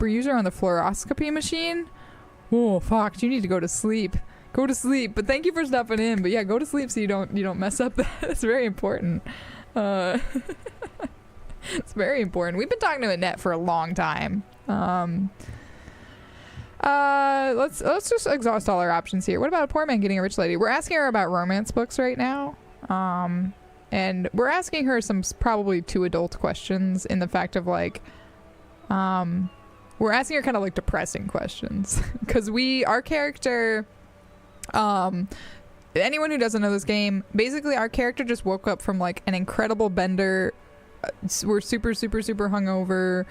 user on the fluoroscopy machine. Oh fuck, you need to go to sleep. Go to sleep. But thank you for stopping in. But yeah, go to sleep so you don't mess up that. It's very important. It's very important. We've been talking to Annette for a long time. Let's just exhaust all our options here. What about a poor man getting a rich lady? We're asking her about romance books right now. And we're asking her some probably too adult questions in the fact of like, we're asking her kind of like depressing questions because our character, anyone who doesn't know this game, basically our character just woke up from like an incredible bender. We're super hungover.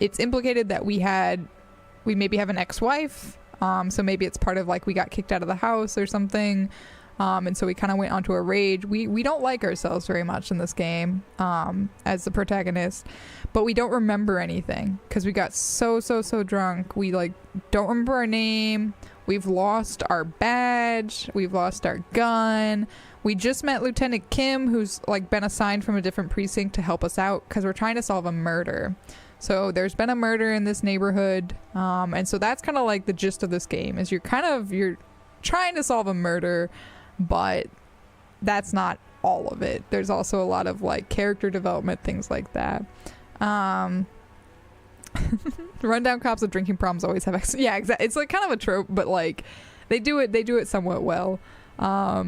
It's implicated that we maybe have an ex-wife, so maybe it's part of like we got kicked out of the house or something, and so we kind of went onto a rage. We don't like ourselves very much in this game as the protagonist, but we don't remember anything because we got so drunk. We like don't remember our name. We've lost our badge. We've lost our gun. We just met Lieutenant Kim, who's like been assigned from a different precinct to help us out because we're trying to solve a murder. So there's been a murder in this neighborhood, and so that's kind of like the gist of this game is you're trying to solve a murder, but that's not all of it. There's also a lot of like character development, things like that. Rundown cops with drinking problems always have yeah, exactly. It's like kind of a trope, but like they do it somewhat well. Yeah,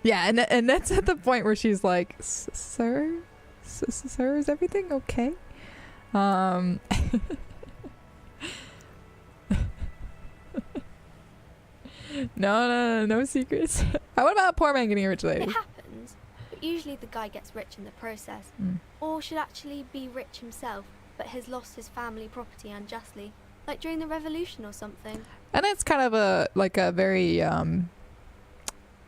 and that's at the point where she's like, sir, is everything okay? No secrets. What about a poor man getting a rich lady? It happens, but usually the guy gets rich in the process, or should actually be rich himself, but has lost his family property unjustly, like during the revolution or something. And it's kind of a very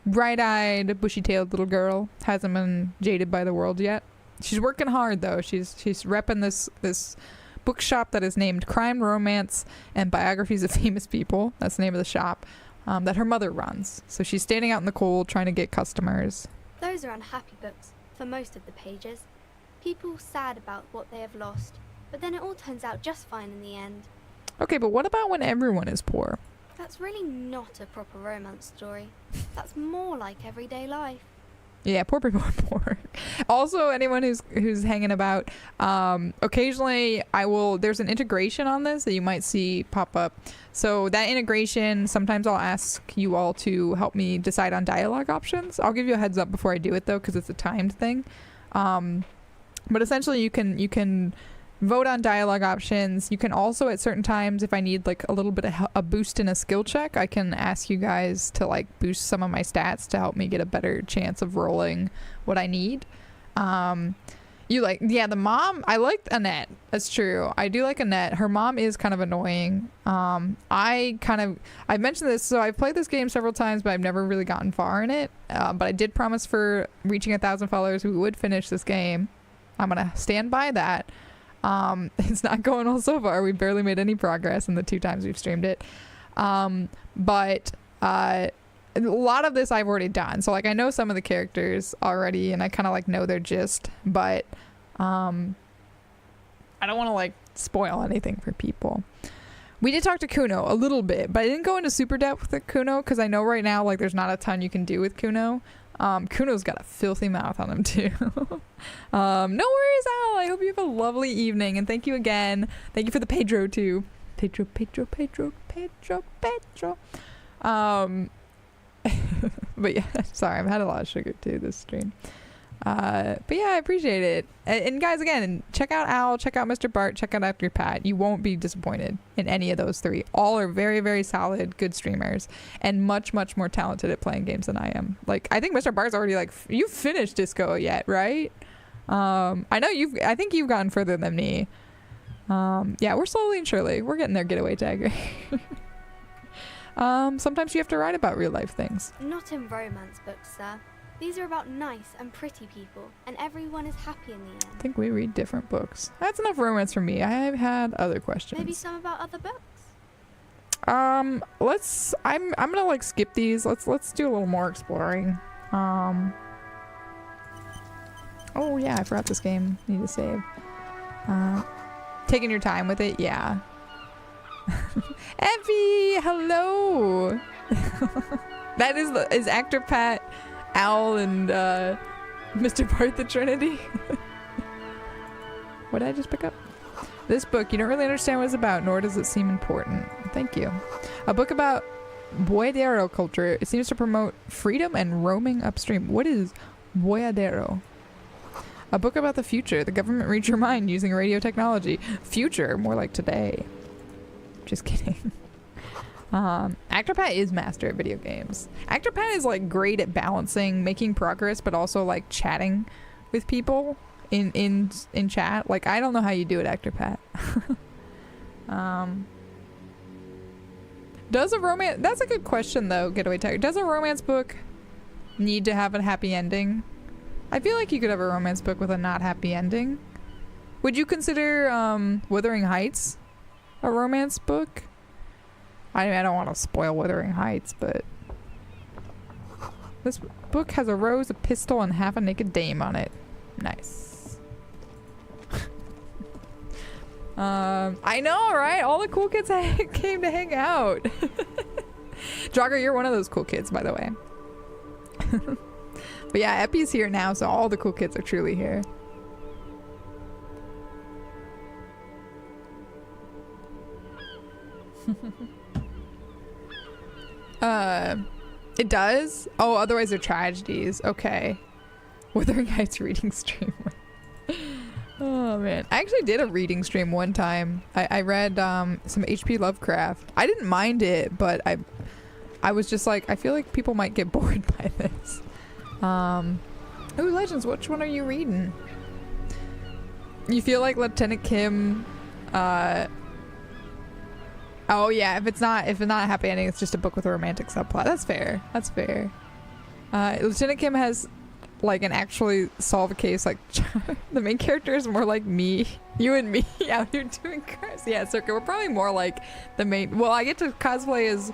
bright-eyed, bushy-tailed little girl. Hasn't been jaded by the world yet. She's working hard though. She's repping this bookshop that is named Crime, Romance, and Biographies of Famous People. That's the name of the shop that her mother runs. So she's standing out in the cold trying to get customers. Those are unhappy books for most of the pages. People sad about what they have lost, but then it all turns out just fine in the end. Okay, but what about when everyone is poor? That's really not a proper romance story. That's more like everyday life. Yeah, poor people are poor. Also, anyone who's hanging about, occasionally there's an integration on this that you might see pop up. So that integration, sometimes I'll ask you all to help me decide on dialogue options. I'll give you a heads up before I do it though, because it's a timed thing. But essentially you can vote on dialogue options. You can also at certain times, if I need like a little bit of a boost in a skill check, I can ask you guys to like boost some of my stats to help me get a better chance of rolling what I need. The mom, I like Annette. That's true. I do like Annette. Her mom is kind of annoying. I've mentioned this, so I've played this game several times, but I've never really gotten far in it. But I did promise for reaching 1,000 followers we would finish this game. I'm gonna stand by that. It's not going well so far. We barely made any progress in the 2 times we've streamed it. But a lot of this I've already done. So like I know some of the characters already and I kind of like know their gist, but I don't want to like spoil anything for people. We did talk to Kuno a little bit, but I didn't go into super depth with Kuno because I know right now like there's not a ton you can do with Kuno. Kuno's got a filthy mouth on him too. No worries, Al. I hope you have a lovely evening, and thank you again. Thank you for the Pedro too. Pedro. But yeah, sorry, I've had a lot of sugar too this stream. But yeah, I appreciate it. And guys, again, check out Al, check out Mr. Bart, check out After Pat. You won't be disappointed in any of those 3. All are very, very solid, good streamers, and much, much more talented at playing games than I am. Like, I think Mr. Bart's already like, you finished Disco yet, right? I think you've gotten further than me. Yeah, we're slowly and surely. We're getting their getaway tag. Sometimes you have to write about real life things. Not in romance books, sir. These are about nice and pretty people, and everyone is happy in the end. I think we read different books. That's enough romance for me. I have had other questions. Maybe some about other books? I'm gonna like skip these. Let's do a little more exploring. Oh yeah, I forgot this game. Need to save. taking your time with it. Yeah. Evie, hello. That is actor Pat, Owl, and Mr. Bart the Trinity. What did I just pick up? This book, you don't really understand what it's about, nor does it seem important. Thank you. A book about boyadero culture. It seems to promote freedom and roaming upstream. What is boyadero? A book about the future. The government reads your mind using radio technology. Future, more like today. Just kidding. Actor Pat is master at video games. Actor Pat is like great at balancing making progress, but also like chatting with people in chat. Like, I don't know how you do it, Actor Pat. Does a romance... That's a good question, though, Getaway Tiger. Does a romance book need to have a happy ending? I feel like you could have a romance book with a not happy ending. Would you consider Wuthering Heights a romance book? I mean, I don't want to spoil Wuthering Heights, but... This book has a rose, a pistol, and half a naked dame on it. Nice. I know, right? All the cool kids came to hang out. Jogger, you're one of those cool kids, by the way. But yeah, Epi's here now, so all the cool kids are truly here. It does? Oh, otherwise they're tragedies. Okay. Wuthering Heights reading stream. Oh man, I actually did a reading stream one time. I read some H.P. Lovecraft. I didn't mind it, but I was just like, I feel like people might get bored by this. Ooh, Legends, which one are you reading? You feel like Lieutenant Kim, oh yeah, if it's not a happy ending, it's just a book with a romantic subplot. That's fair. That's fair. Lieutenant Kim has like an actually solve a case. Like the main character is more like me, you and me out here doing crimes. Yeah, Circa, we're probably more like the main. Well, I get to cosplay as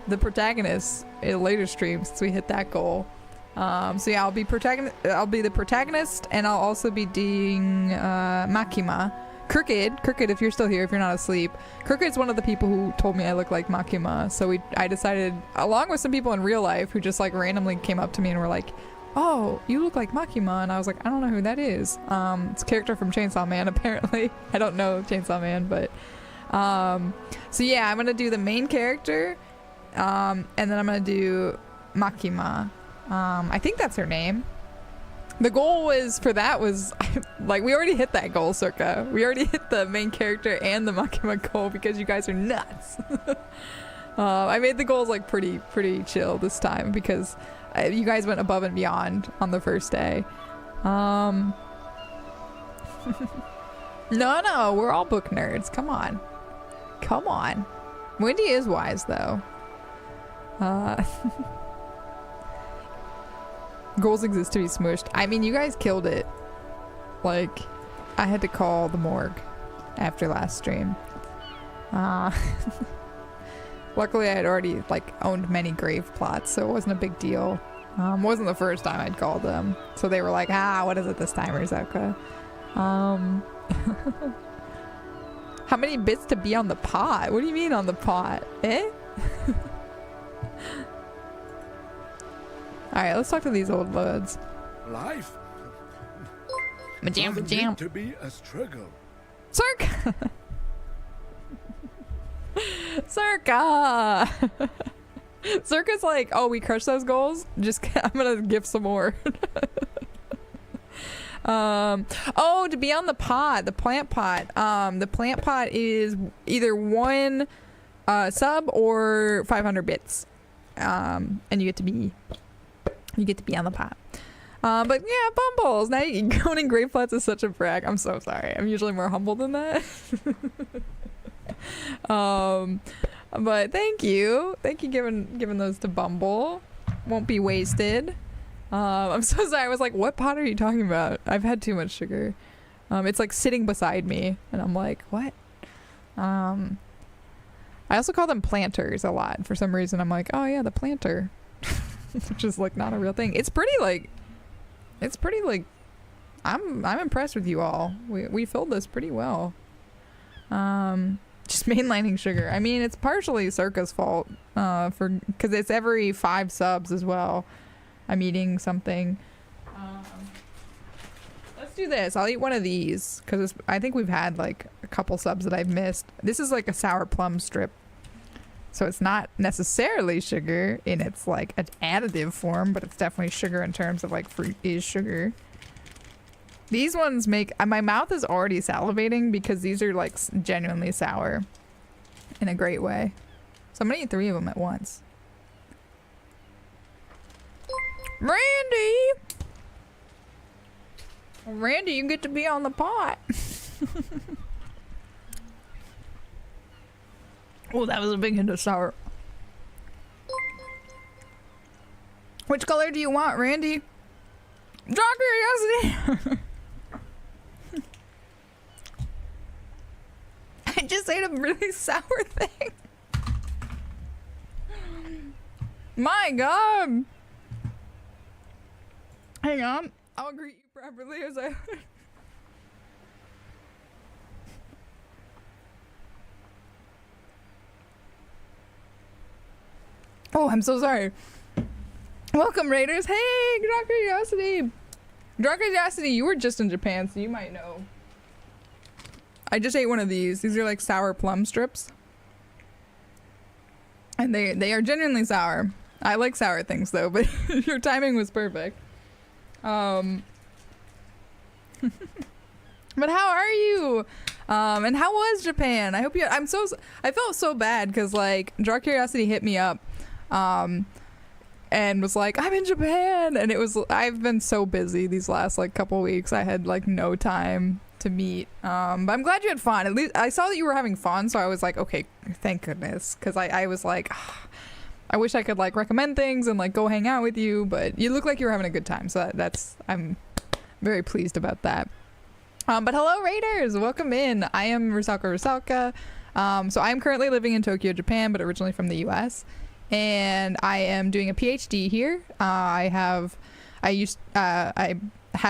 the protagonist in a later stream since we hit that goal. So yeah, I'll be the protagonist, and I'll also be doing Makima. Crooked, if you're still here, if you're not asleep. Crooked's one of the people who told me I look like Makima. So I decided, along with some people in real life who just like randomly came up to me and were like, oh, you look like Makima. And I was like, I don't know who that is. It's a character from Chainsaw Man, apparently. I don't know Chainsaw Man, but so yeah, I'm gonna do the main character, and then I'm gonna do Makima. I think that's her name. The goal was like, we already hit that goal, Circa. We already hit the main character and the Makima goal because you guys are nuts. I made the goals like pretty chill this time because you guys went above and beyond on the first day. No, we're all book nerds. Come on. Wendy is wise though. Goals exist to be smushed. I mean, you guys killed it. Like, I had to call the morgue after last stream. Luckily, I had already like owned many grave plots, so it wasn't a big deal. Wasn't the first time I'd called them, so they were like, what is it this time, Rizaka? How many bits to be on the pot? What do you mean on the pot? Eh? Alright, let's talk to these old buds. Life Majam. to be a struggle. Circa! Circa! Circa's like, oh, we crushed those goals? I'm gonna give some more. Oh, to be on the pot, the plant pot. The plant pot is either 1 sub or 500 bits. And you get to be on the pot. But yeah, Bumbles. Now going in Great Flats is such a brag. I'm so sorry. I'm usually more humble than that. But thank you giving those to Bumble. Won't be wasted. I'm so sorry. I was like, what pot are you talking about? I've had too much sugar. It's like sitting beside me, and I'm like, what? I also call them planters a lot. For some reason, I'm like, oh yeah, the planter. Which is like not a real thing. It's pretty like I'm impressed with you all. We filled this pretty well. Just mainlining sugar. I mean, it's partially Circa's fault, because it's every 5 subs as well. I'm eating something. Let's do this. I'll eat one of these because I think we've had like a couple subs that I've missed. This is like a sour plum strip, so it's not necessarily sugar in its like an additive form, but it's definitely sugar in terms of like fruit is sugar. These ones make my mouth is already salivating because these are like genuinely sour in a great way. So I'm gonna eat 3 of them at once. Randy, you get to be on the pot. Oh, that was a big hint of sour. Which color do you want, Randy? Draw curiosity. I just ate a really sour thing. My God. Hang on. I'll greet you properly as I... Oh, I'm so sorry. Welcome, Raiders. Hey, Draw Curiosity. Draw Curiosity, you were just in Japan, so you might know. I just ate one of these. These are like sour plum strips. And they are genuinely sour. I like sour things though, but your timing was perfect. But how are you? And how was Japan? I hope you... I felt so bad because like Draw Curiosity hit me up and was like, I'm in Japan, and I've been so busy these last like couple weeks. I had like no time to meet, but I'm glad you had fun. At least I saw that you were having fun, so I was like, okay, thank goodness, because I was like, I wish I could like recommend things and like go hang out with you, but you look like you were having a good time, so I'm very pleased about that. But hello, Raiders, welcome in. I am Rusalka. So I'm currently living in Tokyo, Japan, but originally from the US, and I am doing a PhD here. I have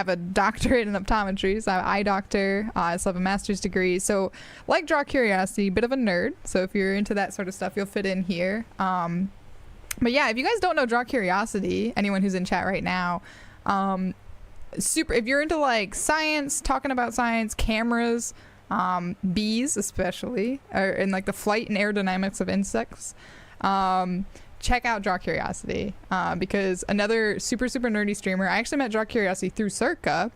a doctorate in optometry, so I'm an eye doctor. I also have a master's degree. So like Draw Curiosity, bit of a nerd. So if you're into that sort of stuff, you'll fit in here. But yeah, if you guys don't know Draw Curiosity, anyone who's in chat right now, if you're into like science, talking about science, cameras, bees especially, or in like the flight and aerodynamics of insects, check out Draw Curiosity, because another super nerdy streamer, I actually met Draw Curiosity through Circa.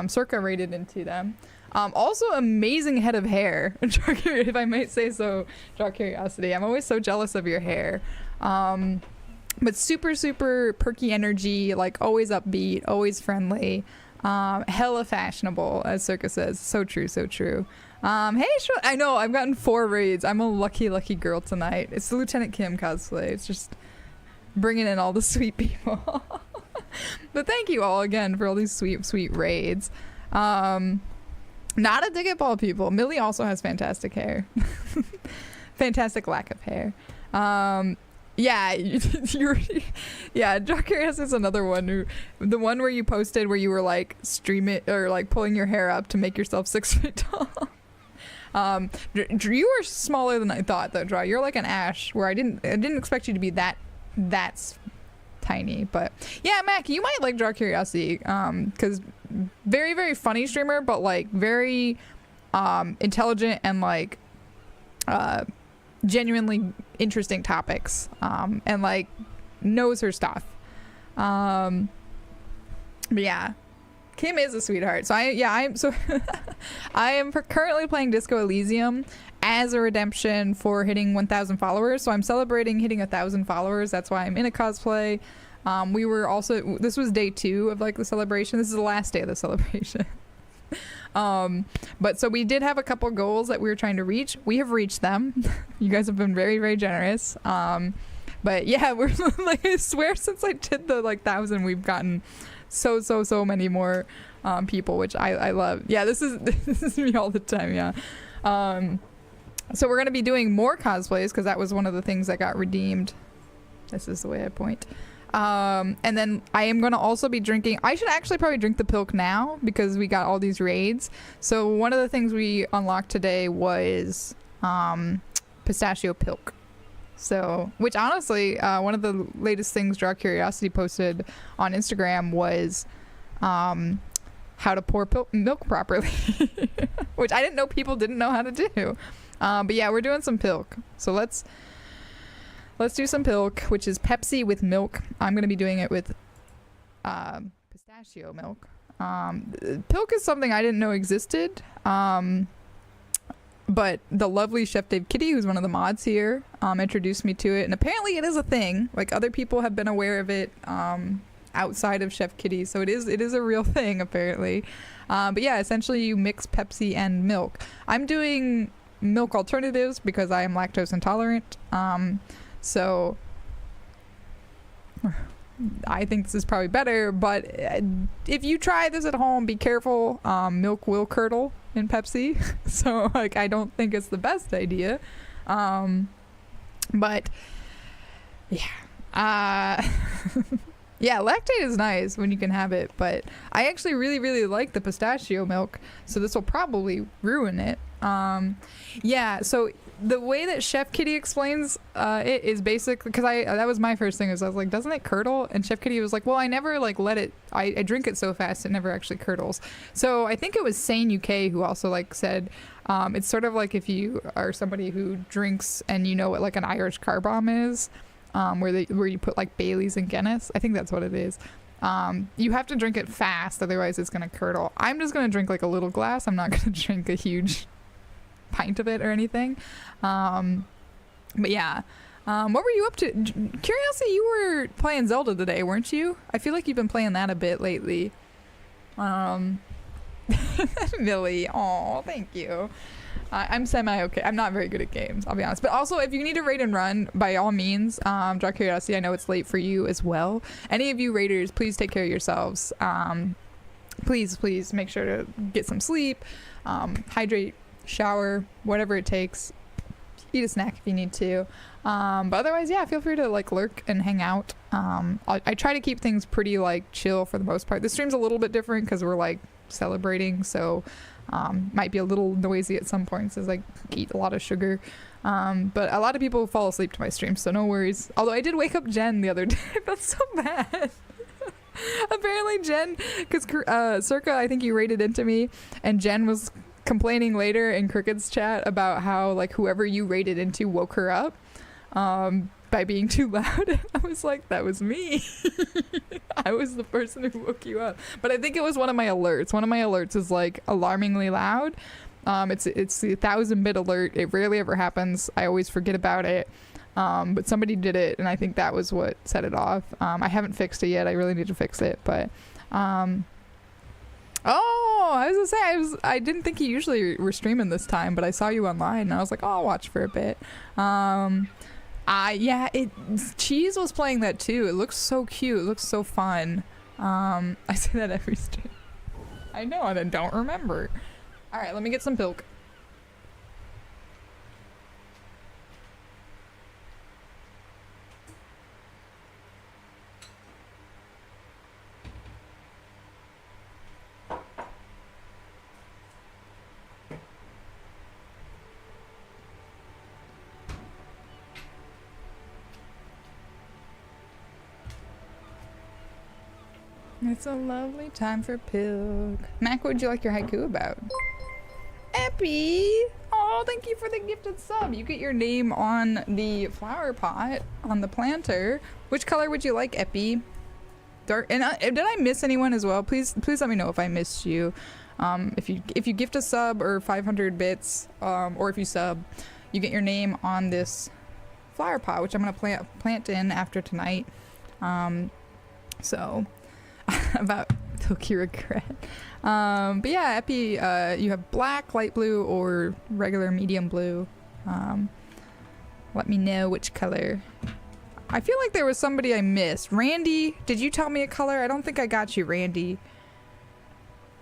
Circa raided into them. Also amazing head of hair, if I might say so, Draw Curiosity. I'm always so jealous of your hair. But super perky energy, like always upbeat, always friendly, hella fashionable, as Circa says. So true. Hey, I know I've gotten 4 raids. I'm a lucky girl tonight. It's the Lieutenant Kim cosplay. It's just bringing in all the sweet people. But thank you all again for all these sweet raids. Not a dig at ball people. Millie also has fantastic hair. Fantastic lack of hair. Yeah, Draw Curiosity is another one. The one where you posted where you were like streaming or like pulling your hair up to make yourself 6 feet tall. You were smaller than I thought though, Draw. You're like an Ash, where I didn't expect you to be that tiny. But yeah, Mac, you might like Draw Curiosity, because very funny streamer, but like very intelligent and like genuinely interesting topics, and like knows her stuff. But yeah, Kim is a sweetheart. So I am currently playing Disco Elysium as a redemption for hitting 1,000 followers. So I'm celebrating hitting 1,000 followers. That's why I'm in a cosplay. This was day 2 of like the celebration. This is the last day of the celebration. But so we did have a couple goals that we were trying to reach. We have reached them. You guys have been very generous. But yeah, we're like, I swear since I did the like 1,000, we've gotten so many more people, which I love. Yeah, this is me all the time. Yeah. So we're gonna be doing more cosplays because that was one of the things that got redeemed. This is the way I point. And then I am going to also be drinking. I should actually probably drink the pilk now because we got all these raids. So one of the things we unlocked today was pistachio pilk. So, which honestly, one of the latest things Draw Curiosity posted on Instagram was how to pour milk properly, which I didn't know people didn't know how to do. But yeah, we're doing some pilk. So let's do some pilk, which is Pepsi with milk. I'm going to be doing it with pistachio milk. Pilk is something I didn't know existed. But the lovely Chef Dave Kitty, who's one of the mods here, introduced me to it. And apparently it is a thing. Like, other people have been aware of it outside of Chef Kitty. So it is a real thing, apparently. But yeah, essentially you mix Pepsi and milk. I'm doing milk alternatives because I am lactose intolerant. So I think this is probably better. But if you try this at home, be careful. Milk will curdle in Pepsi, so like I don't think it's the best idea, but yeah, yeah, lactate is nice when you can have it, but I actually really like the pistachio milk, so this will probably ruin it. Yeah, so the way that Chef Kitty explains it is basically, because that was my first thing, is I was like, doesn't it curdle? And Chef Kitty was like, well, I never like let it, I drink it so fast it never actually curdles. So I think it was Sane UK who also like said it's sort of like if you are somebody who drinks and you know what like an Irish car bomb is, where you put like Baileys and Guinness. I think that's what it is. You have to drink it fast, otherwise it's gonna curdle. I'm just gonna drink like a little glass. I'm not gonna drink a huge pint of it or anything. But yeah, what were you up to? Curiosity, you were playing Zelda today, weren't you? I feel like you've been playing that a bit lately. Millie, oh, thank you. I'm semi-okay. I'm not very good at games, I'll be honest. But also, if you need to raid and run, by all means, Draw Curiosity, I know it's late for you as well. Any of you raiders, please take care of yourselves. Please make sure to get some sleep, hydrate, shower, whatever it takes. Eat a snack if you need to. But otherwise, yeah, feel free to like lurk and hang out. I try to keep things pretty like chill for the most part. The stream's a little bit different because we're like celebrating, so might be a little noisy at some points as I eat a lot of sugar. But a lot of people fall asleep to my stream, so no worries. Although I did wake up Jen the other day. That's so bad. Apparently Jen, because Circa, I think you raided into me, and Jen was complaining later in Crooked's chat about how like whoever you raided into woke her up by being too loud. I was like, that was me. I was the person who woke you up. But I think it was one of my alerts. One of my alerts is like alarmingly loud. It's the 1000-bit alert. It rarely ever happens. I always forget about it. But somebody did it, and I think that was what set it off. I haven't fixed it yet. I really need to fix it, but oh, I was gonna say I didn't think you usually were streaming this time, but I saw you online and I was like, oh, I'll watch for a bit. Yeah, Cheese was playing that too. It looks so cute. It looks so fun. I say that every stream. I know, and I don't remember. All right, let me get some pilk. It's a lovely time for pilk. Mac, what would you like your haiku about? Epi! Oh, thank you for the gifted sub. You get your name on the flower pot on the planter. Which color would you like, Epi? Dark. And did I miss anyone as well? Please let me know if I missed you. If you gift a sub or 500 bits, or if you sub, you get your name on this flower pot, which I'm gonna plant in after tonight. So. About Pilky regret. But yeah, Epi, you have black, light blue, or regular medium blue. Let me know which color. I feel like there was somebody I missed. Randy, did you tell me a color? I don't think I got you, Randy.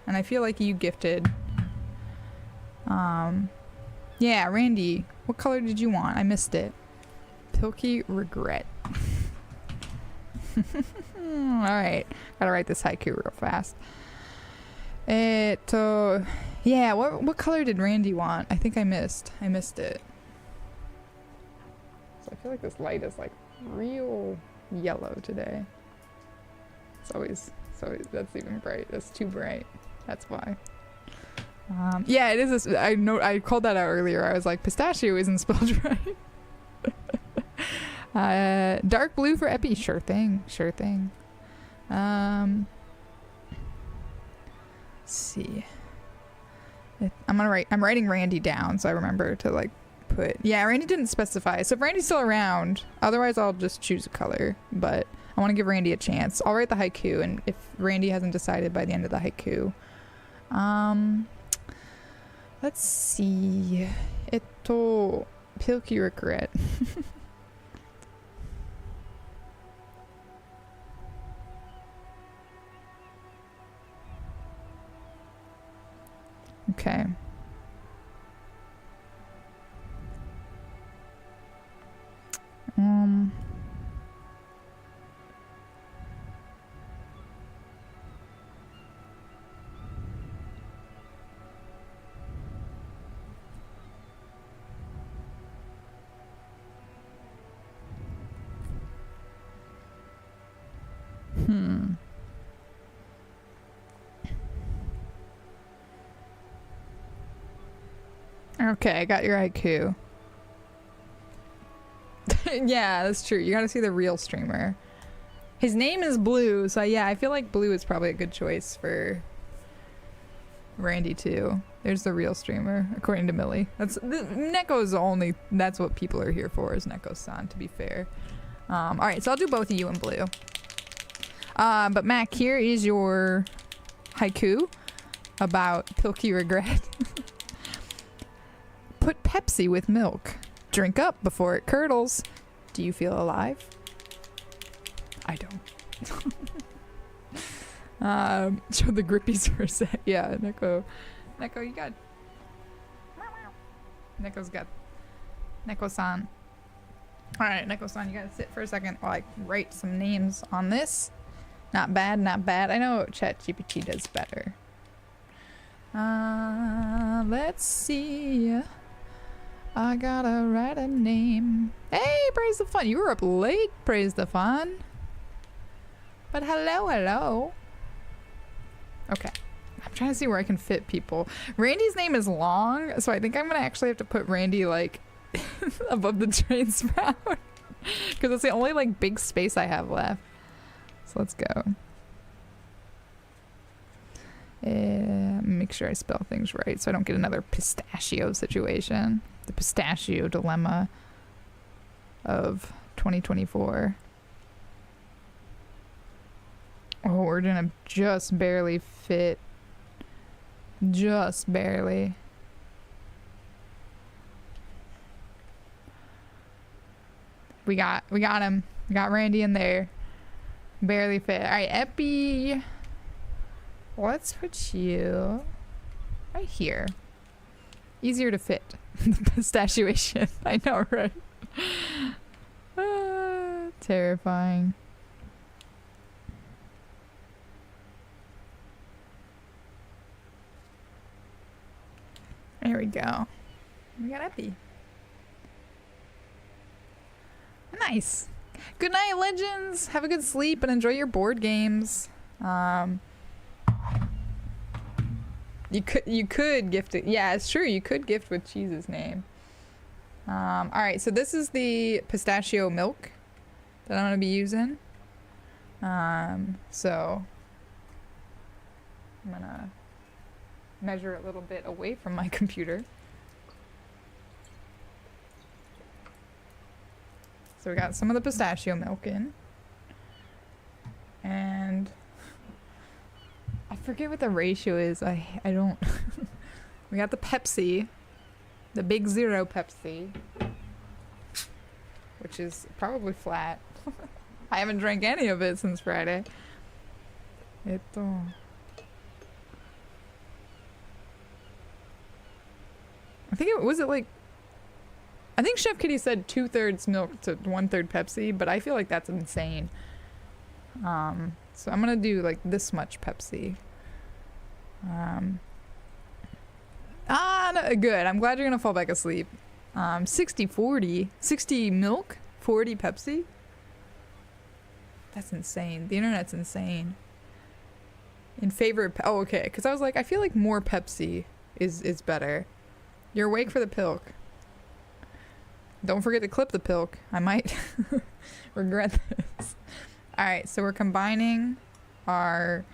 And I feel like you gifted. Yeah, Randy, what color did you want? I missed it. Pilky regret. Alright. Gotta write this haiku real fast. Yeah, what color did Randy want? I think I missed it. So I feel like this light is like real yellow today. It's always that's even bright. That's too bright. That's why. Yeah, it is. I know. I called that out earlier. I was like, pistachio isn't spelled right. Dark blue for Epi. Sure thing. Sure thing. Let's see. I'm writing Randy down so I remember to like put. Yeah, Randy didn't specify. So if Randy's still around, otherwise I'll just choose a color. But I want to give Randy a chance. I'll write the haiku, and if Randy hasn't decided by the end of the haiku, let's see. Pilky regret. Okay. Okay, I got your haiku. Yeah, that's true. You gotta see the real streamer. His name is Blue, so yeah, I feel like Blue is probably a good choice for Randy too. There's the real streamer, according to Millie. Neko's only. That's what people are here for, is Neko-san. To be fair. All right, so I'll do both of you in Blue. But Mac, here is your haiku about Pilky regret. Put Pepsi with milk. Drink up before it curdles. Do you feel alive? I don't. Show the grippies for a sec. Yeah, Neko, you got. Neko's got. Neko-san. Alright, Neko-san, you gotta sit for a second while I write some names on this. Not bad, not bad. I know ChatGPT does better. Let's see. I gotta write a name. Hey, Praise the Fun. You were up late, Praise the Fun. But hello. Okay. I'm trying to see where I can fit people. Randy's name is long, so I think I'm gonna actually have to put Randy like above the train sprout. Because it's the only like big space I have left. So let's go. Make sure I spell things right so I don't get another pistachio situation. The pistachio dilemma of 2024. Oh, we're gonna just barely fit. Just barely. We got him. We got Randy in there. Barely fit. Alright, Epi. Let's put you right here. Easier to fit. The pistachioation. I know, right? Terrifying. There we go. We got Epi. Nice. Good night, legends. Have a good sleep and enjoy your board games. You could gift it. Yeah, it's true. You could gift with Cheese's name. All right, so this is the pistachio milk that I'm gonna be using. So I'm gonna measure a little bit away from my computer. So we got some of the pistachio milk in. And I forget what the ratio is. I don't. We got the Pepsi. The Big Zero Pepsi. Which is probably flat. I haven't drank any of it since Friday. I think it was like. I think Chef Kitty said 2/3 milk to 1/3 Pepsi, but I feel like that's insane. So I'm gonna do like this much Pepsi. No, good. I'm glad you're gonna fall back asleep. 60-40. 60 milk, 40 Pepsi. That's insane. The internet's insane. In favor of... Oh, okay. Because I was like, I feel like more Pepsi is better. You're awake for the pilk. Don't forget to clip the pilk. I might regret this. Alright, so we're combining our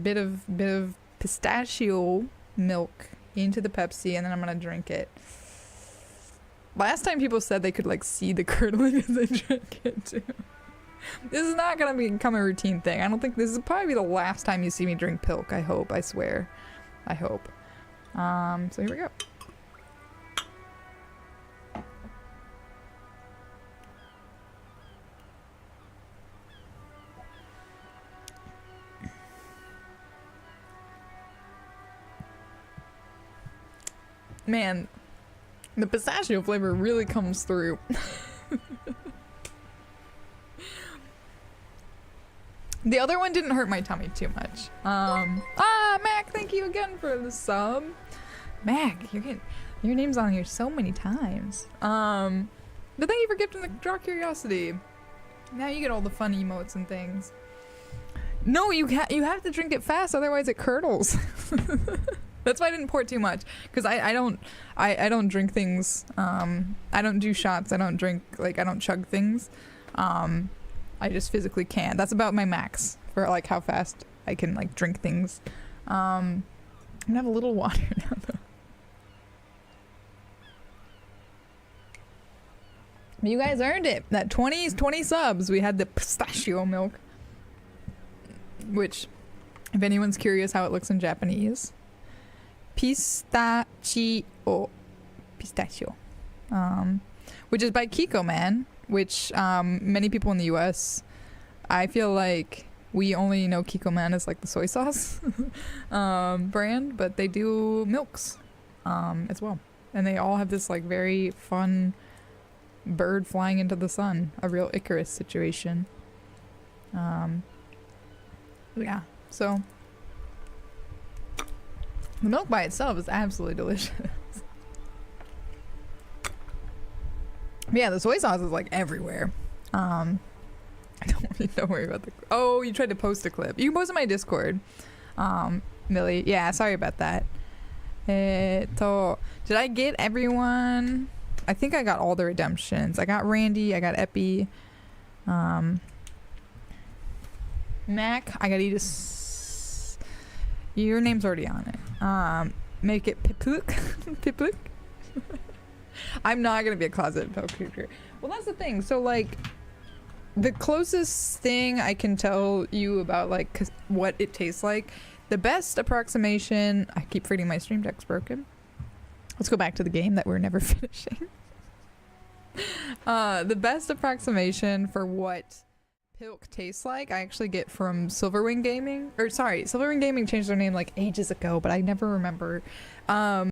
bit of pistachio milk into the Pepsi, and then I'm gonna drink it. Last time people said they could like see the curdling as they drink it too. This is not gonna become a routine thing. I don't think this is probably the last time you see me drink pilk. I hope. I swear. I hope. So here we go. Man, the pistachio flavor really comes through. The other one didn't hurt my tummy too much. Mac, thank you again for the sub. Mac, your name's on here so many times. But thank you for gifting the Draw Curiosity. Now you get all the fun emotes and things. No, you have to drink it fast, otherwise it curdles. That's why I didn't pour too much, because I don't drink things. I don't do shots. I don't drink, like, I don't chug things. I just physically can't. That's about my max for like how fast I can like drink things. I'm gonna have a little water now though. You guys earned it. That 20 subs. We had the pistachio milk, which, if anyone's curious how it looks in Japanese, pistachio, which is by Kiko Man, which many people in the US, I feel like we only know Kiko Man as like the soy sauce brand, but they do milks as well, and they all have this like very fun bird flying into the sun, a real Icarus situation. Yeah, so the milk by itself is absolutely delicious. But yeah, the soy sauce is like everywhere. I don't worry about the... Oh, you tried to post a clip. You can post it on my Discord. Millie. Yeah, sorry about that. Did I get everyone? I think I got all the redemptions. I got Randy. I got Epi. Mac. I got Edis. Your name's already on it. Make it Pipuk. Pipuk. I'm not gonna be a closet poker. Well, that's the thing. So like, the closest thing I can tell you about like what it tastes like, the best approximation. I keep forgetting my stream deck's broken. Let's go back to the game that we're never finishing. The best approximation for what Pilk tastes like, I actually get from Silverwing Gaming. Or sorry, Silverwing Gaming changed their name like ages ago, but I never remember.